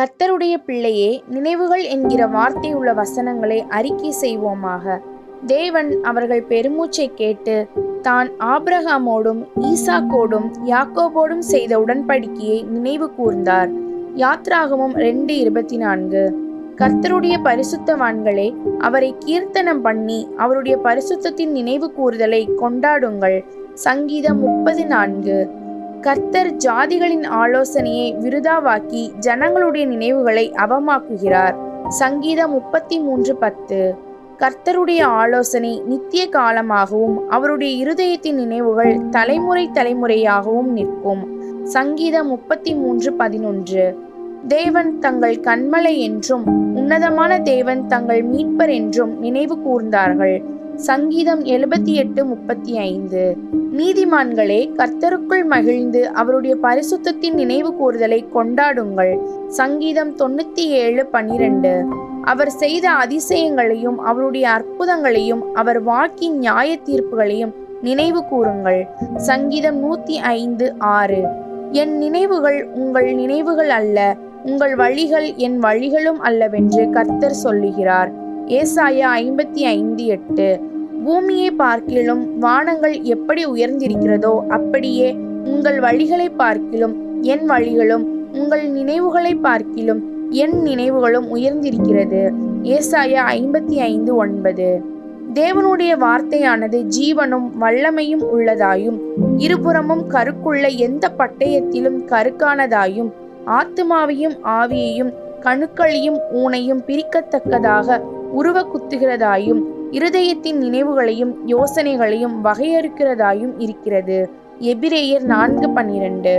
கர்த்தருடைய பிள்ளையே, நினைவுகள் என்கிற வார்த்தை உள்ள வசனங்களை அறிக்கை செய்வோமாக. தேவன் அவர்கள் பெருமூச்சை கேட்டு தான் ஆபிரகாமோடும் ஈசாக்கோடும் யாக்கோபோடும் செய்த உடன்படிக்கையை நினைவு கூர்ந்தார். யாத்ராகமம் 2:24. கர்த்தருடைய பரிசுத்தவான்களே, அவரை கீர்த்தனம் பண்ணி அவருடைய பரிசுத்தத்தின் நினைவு கூறுதலை கொண்டாடுங்கள். சங்கீதம் 30:4. கர்த்தர் ஜாதிகளின் ஆலோசனையை விருதாவாக்கி ஜனங்களுடைய நினைவுகளை அவமாக்குகிறார். சங்கீதம் 33:10. கர்த்தருடைய ஆலோசனை நித்திய காலமாகவும் அவருடைய இருதயத்தின் நினைவுகள் தலைமுறை தலைமுறையாகவும் நிற்கும். சங்கீதம் 33:11. தேவன் தங்கள் கன்மலை என்றும் உன்னதமான தேவன் தங்கள் மீட்பர் என்றும் நினைவு கூர்ந்தார்கள். சங்கீதம் 78:35. நீதிமான்களே, கர்த்தருக்குள் மகிழ்ந்து அவருடைய பரிசுத்தத்தின் நினைவு கூறுதலை கொண்டாடுங்கள். சங்கீதம் 97:12. அவர் செய்த அதிசயங்களையும் அவருடைய அற்புதங்களையும் அவர் வாக்கின் நியாய தீர்ப்புகளையும் நினைவு கூறுங்கள். சங்கீதம் 105:6. என் நினைவுகள் உங்கள் நினைவுகள் அல்ல, உங்கள் வழிகள் என் வழிகளும் அல்லவென்று கர்த்தர் சொல்லுகிறார். ஏசாயா 55:8. பூமியை பார்க்கிலும் வானங்கள் எப்படி உயர்ந்திருக்கிறதோ அப்படியே உங்கள் வழிகளை பார்க்கிலும் என் வழிகளும் உங்கள் நினைவுகளை பார்க்கிலும் என் நினைவுகளும் உயர்ந்திருக்கிறது. ஏசாயா 55:9. தேவனுடைய வார்த்தையானது ஜீவனும் வல்லமையும் உள்ளதாயும் இருபுறமும் கருக்குள்ள எந்த பட்டயத்திலும் கருக்கானதாயும் ஆத்துமாவையும் ஆவியையும் கணுக்களையும் ஊனையும் பிரிக்கத்தக்கதாக உருவ குத்துகிறதாயும் இருதயத்தின் நினைவுகளையும் யோசனைகளையும் வகையறுக்கிறதாயும் இருக்கிறது. எபிரேயர் 4:12.